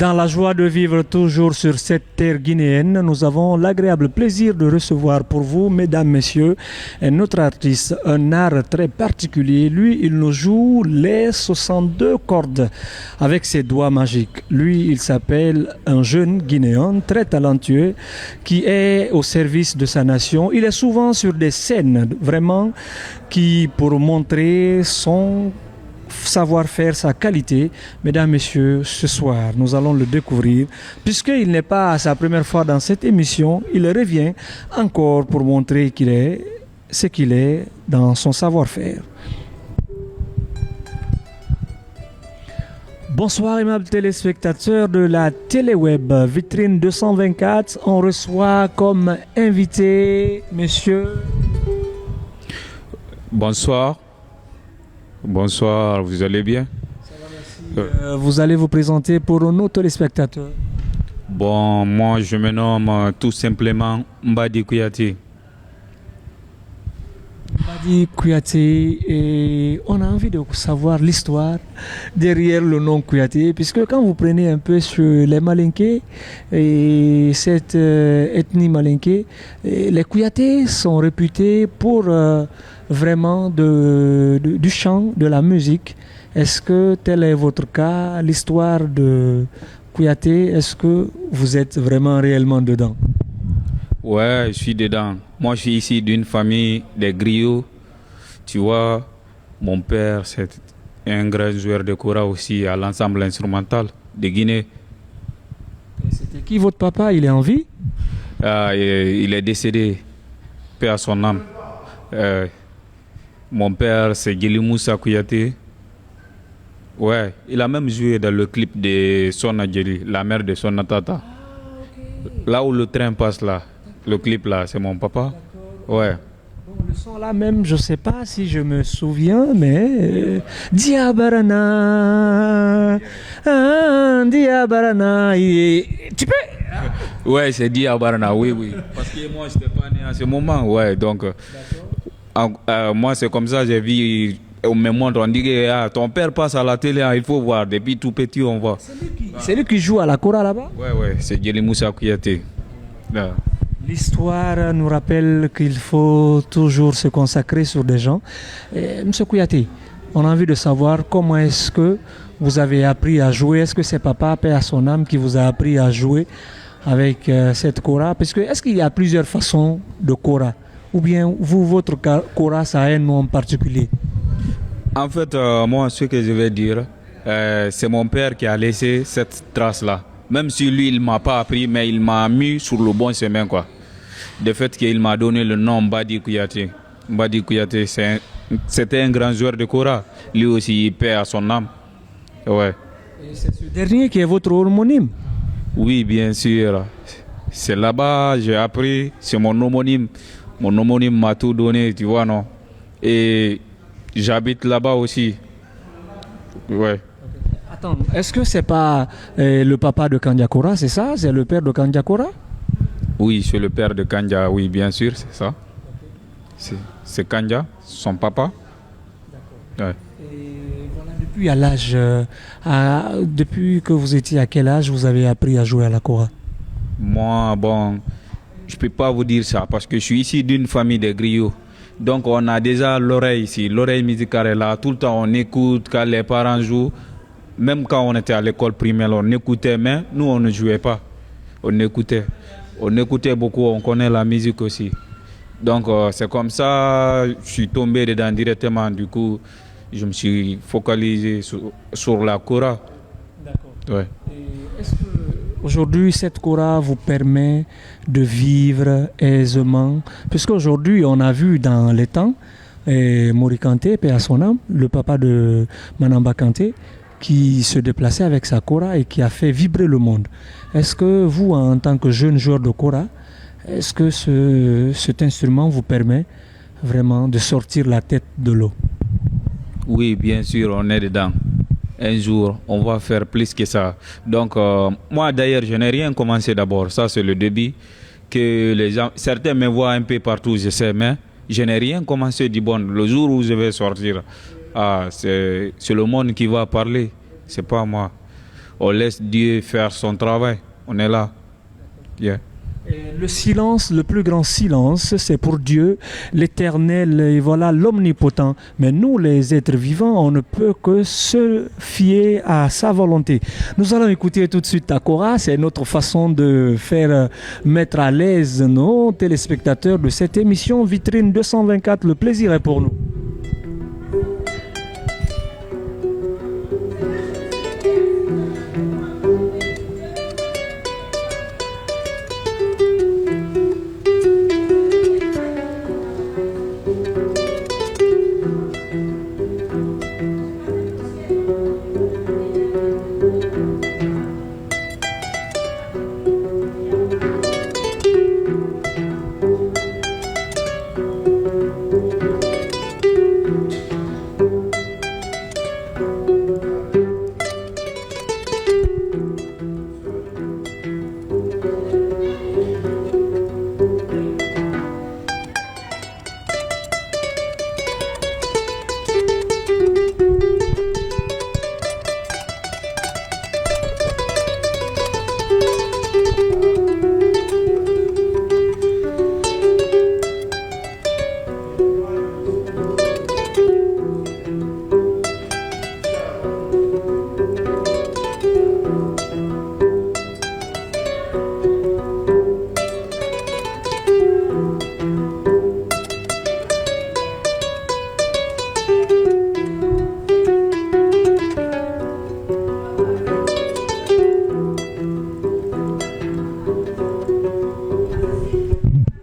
Dans la joie de vivre toujours sur cette terre guinéenne, nous avons l'agréable plaisir de recevoir pour vous, mesdames, messieurs, un autre artiste, un art très particulier. Lui, il nous joue les 62 cordes avec ses doigts magiques. Lui, il s'appelle un jeune Guinéen très talentueux qui est au service de sa nation. Il est souvent sur des scènes vraiment qui, pour montrer son savoir-faire, sa qualité. Mesdames, messieurs, ce soir, nous allons le découvrir. Puisqu'il n'est pas sa première fois dans cette émission, il revient encore pour montrer qu'il est ce qu'il est dans son savoir-faire. Bonsoir, aimables téléspectateurs de la téléweb Vitrine 224. On reçoit comme invité monsieur. Bonsoir. Bonsoir, vous allez bien? Ça va, merci. Vous allez vous présenter pour nos téléspectateurs. Bon, moi je me nomme tout simplement Mbadi Kouyaté. Mbadi Kouyaté, et on a envie de savoir l'histoire derrière le nom Kouyaté, puisque quand vous prenez un peu sur les Malinké et cette ethnie Malinké, les Kouyatés sont réputés pour vraiment du chant, de la musique. Est-ce que tel est votre cas, l'histoire de Kouyaté, est-ce que vous êtes vraiment réellement dedans? Ouais, je suis dedans. Moi, je suis ici d'une famille des griots. Tu vois, mon père, c'est un grand joueur de kora aussi à l'ensemble instrumental de Guinée. Et c'était qui votre papa? Il est en vie? Il est décédé, paix à son âme. Mon père, c'est Guili Moussa Kouyaté. Ouais, il a même joué dans le clip de Sonna Djeli, la mère de Sonna Tata. Là où le train passe là, le clip là, c'est mon papa. Ouais. Bon, le son là même, je sais pas si je me souviens, mais Diabarana, Diabarana, tu peux. Ouais, c'est Diabarana, oui, oui. Parce que moi, je n'étais pas né à ce moment, ouais, donc moi, c'est comme ça, j'ai vu, on me montre, on dit que ton père passe à la télé, il faut voir, depuis tout petit, on voit. C'est lui qui joue à la kora là-bas? Ouais, ouais, c'est Guili Moussa Kouyaté. Là. L'histoire nous rappelle qu'il faut toujours se consacrer sur des gens. Monsieur Kouyaté, on a envie de savoir comment est-ce que vous avez appris à jouer. Est-ce que c'est papa, paix à son âme, qui vous a appris à jouer avec cette kora? Parce que est-ce qu'il y a plusieurs façons de kora? Ou bien vous, votre kora, ça a un nom en particulier? En fait, moi, ce que je vais dire, c'est mon père qui a laissé cette trace-là. Même si lui, il ne m'a pas appris, mais il m'a mis sur le bon chemin, quoi. De fait qu'il m'a donné le nom Mbadi Kouyaté. Mbadi Kouyaté, c'était un grand joueur de kora. Lui aussi, il paie à son âme. Ouais. Et c'est ce dernier qui est votre homonyme? Oui, bien sûr. C'est là-bas, j'ai appris, c'est mon homonyme. Mon homonyme m'a tout donné, tu vois, non? Et j'habite là-bas aussi. Ouais. Attends, est-ce que c'est pas le papa de Kandja Kora, c'est ça? C'est le père de Kandja Kora? Oui, c'est le père de Kandja, oui, bien sûr, c'est ça. C'est Kandja, son papa. D'accord. Ouais. Et voilà, depuis à l'âge, depuis que vous étiez à quel âge vous avez appris à jouer à la kora? Moi, bon, je ne peux pas vous dire ça parce que je suis ici d'une famille de griots. Donc on a déjà l'oreille ici, l'oreille musicale est là. Tout le temps on écoute quand les parents jouent. Même quand on était à l'école primaire, on écoutait, mais nous on ne jouait pas. On écoutait. On écoutait beaucoup, on connaît la musique aussi. Donc c'est comme ça, je suis tombé dedans directement. Du coup, je me suis focalisé sur la kora. D'accord. Ouais. Et est-ce que aujourd'hui cette kora vous permet de vivre aisément? Puisqu'aujourd'hui on a vu dans les temps, Mori Kanté, paix à son âme, le papa de Manamba Kanté, qui se déplaçait avec sa kora et qui a fait vibrer le monde. Est-ce que vous, en tant que jeune joueur de kora, est-ce que cet instrument vous permet vraiment de sortir la tête de l'eau? Oui, bien sûr, on est dedans. Un jour, on va faire plus que ça. Donc, moi d'ailleurs, je n'ai rien commencé d'abord. Ça, c'est le début. Que les gens, certains me voient un peu partout, je sais, mais je n'ai rien commencé du bon. Le jour où je vais sortir, c'est le monde qui va parler, c'est pas moi. on laisse Dieu faire son travail. On est là. Yeah. Et le silence, le plus grand silence, c'est pour Dieu, l'Éternel, et voilà l'Omnipotent. Mais nous, les êtres vivants, on ne peut que se fier à sa volonté. Nous allons écouter tout de suite Takora. C'est notre façon de faire mettre à l'aise nos téléspectateurs de cette émission Vitrine 224. Le plaisir est pour nous.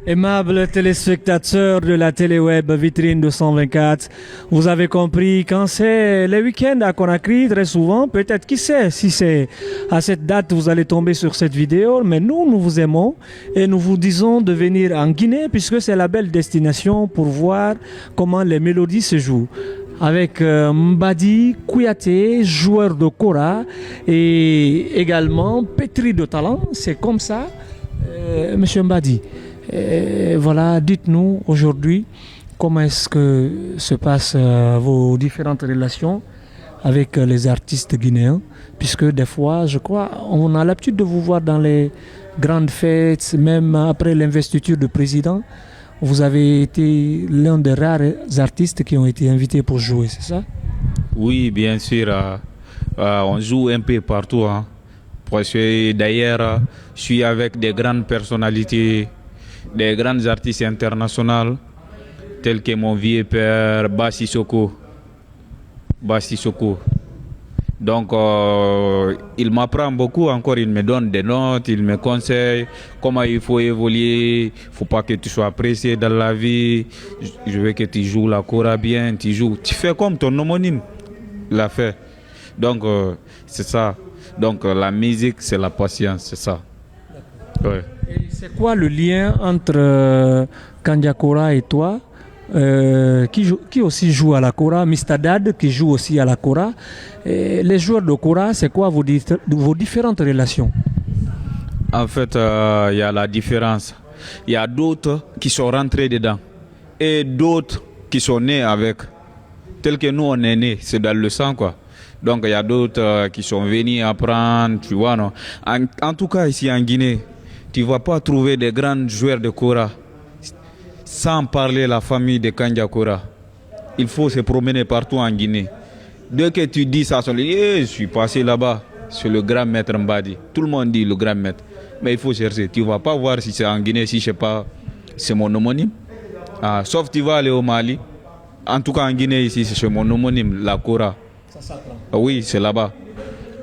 Aimables téléspectateurs de la téléweb Vitrine 224, vous avez compris, quand c'est les week-ends à Conakry, très souvent, peut-être qui sait si c'est à cette date vous allez tomber sur cette vidéo, mais nous vous aimons et nous vous disons de venir en Guinée puisque c'est la belle destination pour voir comment les mélodies se jouent. Avec Mbadi Kouyaté, joueur de kora et également pétri de talent, c'est comme ça, Monsieur Mbadi. Et voilà, dites-nous aujourd'hui comment est-ce que se passent vos différentes relations avec les artistes guinéens, puisque des fois, je crois, on a l'habitude de vous voir dans les grandes fêtes, même après l'investiture de président. Vous avez été l'un des rares artistes qui ont été invités pour jouer, c'est ça? Oui, bien sûr. On joue un peu partout. Hein. Parce que d'ailleurs, je suis avec des grandes personnalités, des grands artistes internationaux, tels que mon vieux père Bassi Soko. Donc, il m'apprend beaucoup encore, il me donne des notes, il me conseille comment il faut évoluer. Il ne faut pas que tu sois pressé dans la vie. Je veux que tu joues la kora bien, tu fais comme ton homonyme l'a fait. Donc, c'est ça. Donc, la musique, c'est la patience, c'est ça. Ouais. Et c'est quoi le lien entre Kandia Kora et toi qui aussi joue à la kora, Mistadad qui joue aussi à la kora. Et les joueurs de kora, c'est quoi vos différentes relations? En fait, il y a la différence. Il y a d'autres qui sont rentrés dedans et d'autres qui sont nés avec. Tel que nous, on est nés, c'est dans le sang, quoi. Donc, il y a d'autres qui sont venus apprendre, tu vois, non? En tout cas, ici en Guinée, tu ne vas pas trouver des grands joueurs de kora sans parler de la famille de Kandia Kora. Il faut se promener partout en Guinée. Dès que tu dis ça, je suis passé là-bas, c'est le grand maître Mbadi. Tout le monde dit le grand maître. Mais il faut chercher. Tu ne vas pas voir si c'est en Guinée, si je sais pas, c'est mon homonyme. Sauf tu vas aller au Mali. En tout cas en Guinée, ici, c'est mon homonyme, la Kora. Ça s'apprend. Oui, c'est là-bas.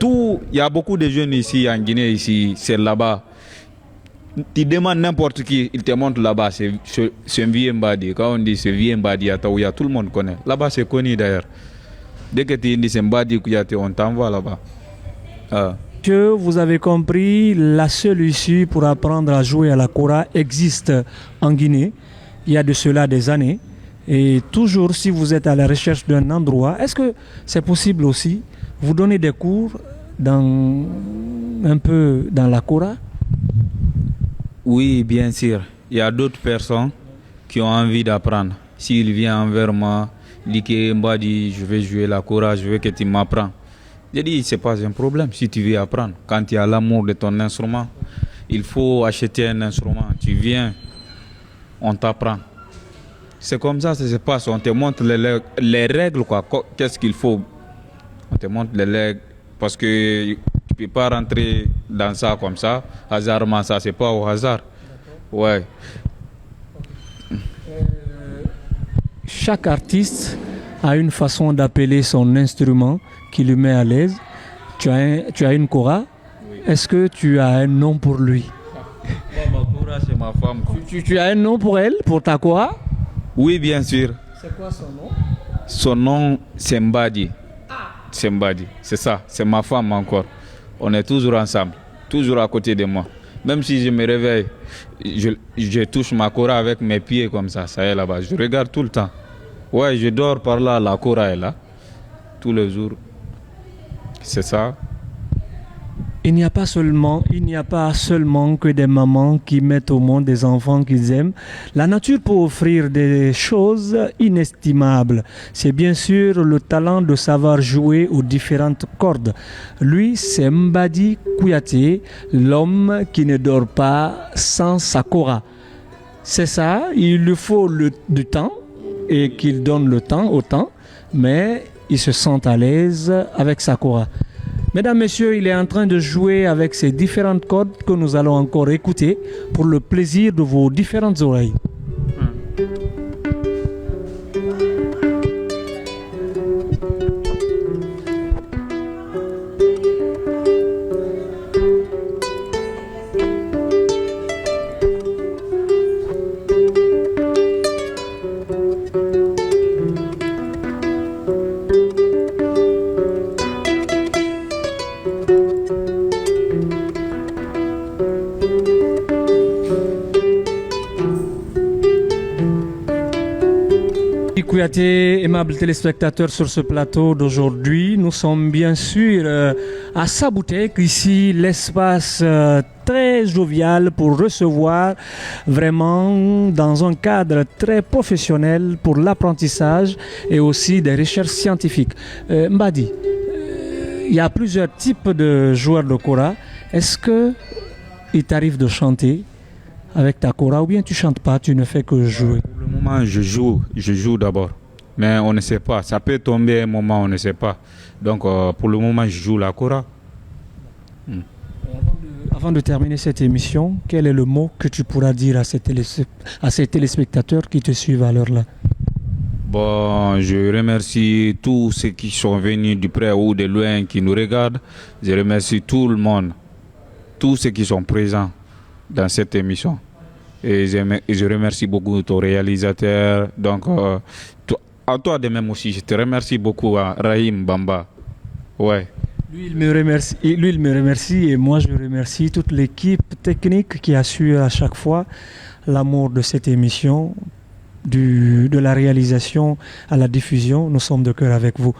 Il y a beaucoup de jeunes ici en Guinée, ici, c'est là-bas. Tu demandes n'importe qui, il te montre là-bas, c'est un vieux Mbadi. Quand on dit c'est vieux Mbadi à Taouya, tout le monde connaît. Là-bas, c'est connu d'ailleurs. Dès que tu dis c'est Mbadi Kouyaté, on t'envoie là-bas. Que vous avez compris, la seule issue pour apprendre à jouer à la kora existe en Guinée. Il y a de cela des années. Et toujours, si vous êtes à la recherche d'un endroit, est-ce que c'est possible aussi vous donner des cours un peu dans la kora? Oui, bien sûr. Il y a d'autres personnes qui ont envie d'apprendre. S'il vient envers moi, dit que Mbadi, je vais jouer la kora, je veux que tu m'apprennes. J'ai dit, c'est pas un problème si tu veux apprendre. Quand tu as l'amour de ton instrument, il faut acheter un instrument. Tu viens, on t'apprend. C'est comme ça que ça se passe. On te montre les règles, quoi. Qu'est-ce qu'il faut. On te montre les règles. Parce que tu ne peux pas rentrer dans ça comme ça. Hasardement, ça, c'est pas au hasard. Ouais. Chaque artiste a une façon d'appeler son instrument qui le met à l'aise. Tu as une kora. Oui. Est-ce que tu as un nom pour lui? Ma kora, c'est ma femme. Tu as un nom pour elle, pour ta kora? Oui, bien sûr. C'est quoi son nom? Son nom, c'est Mbadi. C'est Mbadi, c'est ça, c'est ma femme encore. On est toujours ensemble, toujours à côté de moi. Même si je me réveille, je touche ma kora avec mes pieds comme ça est là-bas. Je regarde tout le temps. Ouais, je dors par là, la kora est là, tous les jours. C'est ça. Il n'y a pas seulement que des mamans qui mettent au monde des enfants qu'ils aiment. La nature peut offrir des choses inestimables. C'est bien sûr le talent de savoir jouer aux différentes cordes. Lui, c'est Mbadi Kouyaté, l'homme qui ne dort pas sans sa kora. C'est ça, il lui faut du temps et qu'il donne le temps au temps, mais il se sent à l'aise avec sa kora. Mesdames, Messieurs, il est en train de jouer avec ces différentes cordes que nous allons encore écouter pour le plaisir de vos différentes oreilles. Kouyaté, aimables téléspectateurs sur ce plateau d'aujourd'hui, nous sommes bien sûr à Saboutek, ici l'espace très jovial pour recevoir vraiment dans un cadre très professionnel pour l'apprentissage et aussi des recherches scientifiques. Mbadi, il y a plusieurs types de joueurs de kora. Est-ce qu'il t'arrive de chanter avec ta kora ou bien tu chantes pas, tu ne fais que jouer? Pour le moment, je joue d'abord. Mais on ne sait pas. Ça peut tomber un moment, on ne sait pas. Donc, pour le moment, je joue la kora. Avant de terminer cette émission, quel est le mot que tu pourras dire à ces téléspectateurs qui te suivent à l'heure là? Bon, je remercie tous ceux qui sont venus du près ou de loin qui nous regardent. Je remercie tout le monde, tous ceux qui sont présents dans cette émission. Et je remercie beaucoup ton réalisateur. Donc, à toi de même aussi, je te remercie beaucoup, Rahim Bamba. Ouais. Lui, il me remercie et moi, je remercie toute l'équipe technique qui assure à chaque fois l'amour de cette émission, de la réalisation à la diffusion. Nous sommes de cœur avec vous.